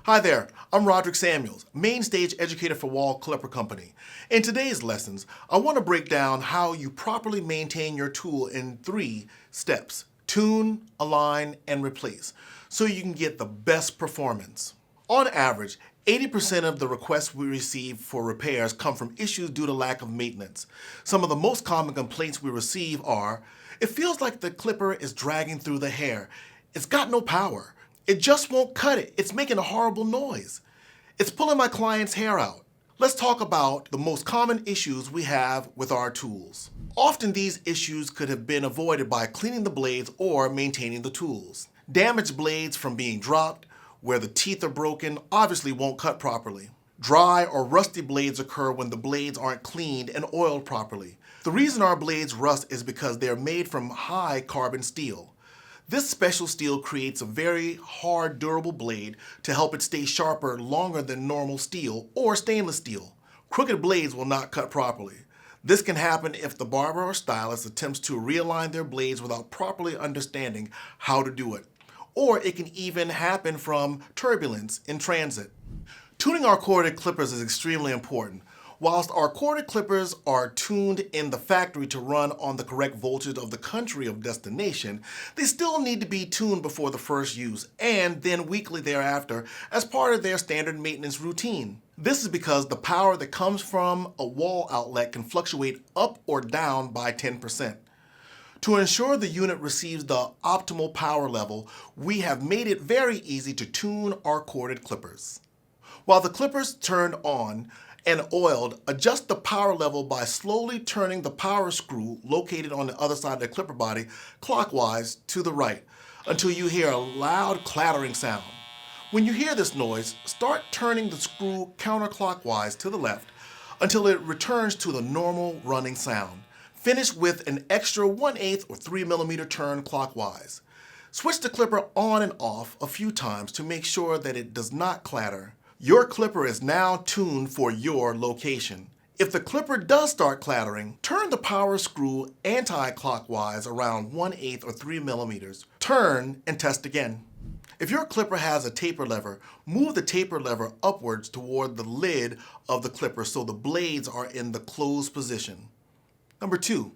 Hi there, I'm Roderick Samuels, main stage educator for Wahl Clipper Company. In today's lessons, I want to break down how you properly maintain your tool in 3 steps: tune, align, and replace, so you can get the best performance. On average, 80% of the requests we receive for repairs come from issues due to lack of maintenance. Some of the most common complaints we receive are, it feels like the clipper is dragging through the hair. It's got no power. It just won't cut it. It's making a horrible noise. It's pulling my client's hair out. Let's talk about the most common issues we have with our tools. Often these issues could have been avoided by cleaning the blades or maintaining the tools. Damaged blades from being dropped, where the teeth are broken, obviously won't cut properly. Dry or rusty blades occur when the blades aren't cleaned and oiled properly. The reason our blades rust is because they're made from high carbon steel. This special steel creates a very hard, durable blade to help it stay sharper longer than normal steel or stainless steel. Crooked blades will not cut properly. This can happen if the barber or stylist attempts to realign their blades without properly understanding how to do it. Or it can even happen from turbulence in transit. Tuning our corded clippers is extremely important. Whilst our corded clippers are tuned in the factory to run on the correct voltage of the country of destination, they still need to be tuned before the first use and then weekly thereafter as part of their standard maintenance routine. This is because the power that comes from a wall outlet can fluctuate up or down by 10%. To ensure the unit receives the optimal power level, we have made it very easy to tune our corded clippers. While the clippers turned on and oiled, adjust the power level by slowly turning the power screw located on the other side of the clipper body clockwise to the right until you hear a loud clattering sound. When you hear this noise, start turning the screw counterclockwise to the left until it returns to the normal running sound. Finish with an extra 1/8 or 3mm turn clockwise. Switch the clipper on and off a few times to make sure that it does not clatter. Your clipper is now tuned for your location. If the clipper does start clattering, turn the power screw anti-clockwise around 1/8 or 3mm. Turn and test again. If your clipper has a taper lever, move the taper lever upwards toward the lid of the clipper so the blades are in the closed position. Number 2.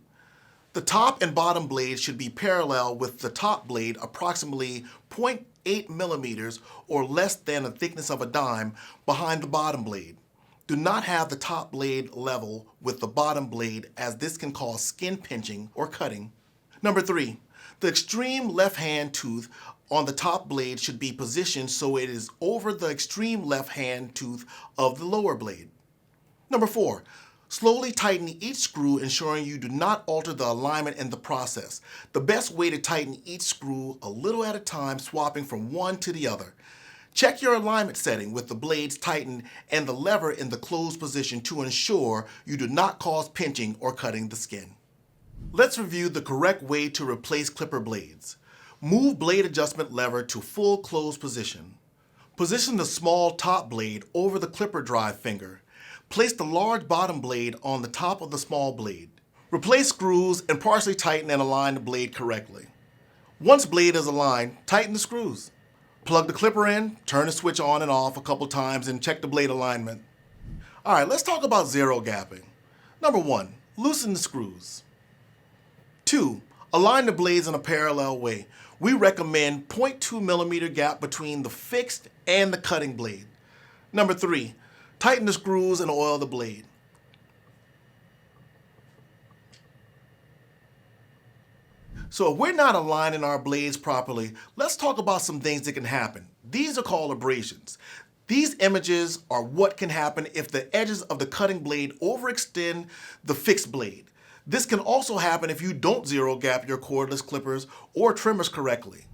The top and bottom blades should be parallel with the top blade approximately 0.8 millimeters or less than the thickness of a dime behind the bottom blade. Do not have the top blade level with the bottom blade as this can cause skin pinching or cutting. Number 3. The extreme left hand tooth on the top blade should be positioned so it is over the extreme left hand tooth of the lower blade. Number 4. Slowly tighten each screw, ensuring you do not alter the alignment in the process. The best way to tighten each screw a little at a time, swapping from one to the other. Check your alignment setting with the blades tightened and the lever in the closed position to ensure you do not cause pinching or cutting the skin. Let's review the correct way to replace clipper blades. Move blade adjustment lever to full closed position. Position the small top blade over the clipper drive finger. Place the large bottom blade on the top of the small blade. Replace screws and partially tighten and align the blade correctly. Once blade is aligned, tighten the screws. Plug the clipper in, turn the switch on and off a couple times and check the blade alignment. All right, let's talk about zero gapping. Number 1, loosen the screws. 2, align the blades in a parallel way. We recommend 0.2 millimeter gap between the fixed and the cutting blade. Number 3, tighten the screws and oil the blade. So if we're not aligning our blades properly, let's talk about some things that can happen. These are called abrasions. These images are what can happen if the edges of the cutting blade overextend the fixed blade. This can also happen if you don't zero gap your cordless clippers or trimmers correctly.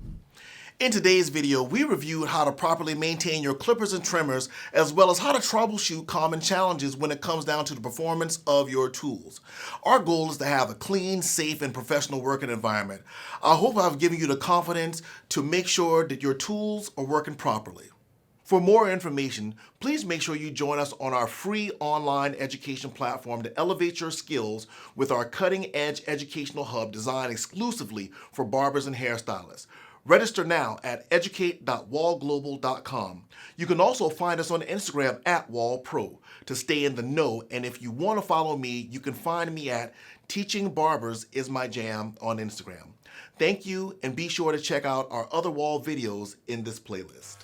In today's video, we reviewed how to properly maintain your clippers and trimmers, as well as how to troubleshoot common challenges when it comes down to the performance of your tools. Our goal is to have a clean, safe, and professional working environment. I hope I've given you the confidence to make sure that your tools are working properly. For more information, please make sure you join us on our free online education platform to elevate your skills with our cutting-edge educational hub designed exclusively for barbers and hairstylists. Register now at educate.wahlglobal.com. You can also find us on Instagram at WahlPro to stay in the know, and if you want to follow me, you can find me at Teaching Barbers is My Jam on Instagram. Thank you, and be sure to check out our other Wahl videos in this playlist.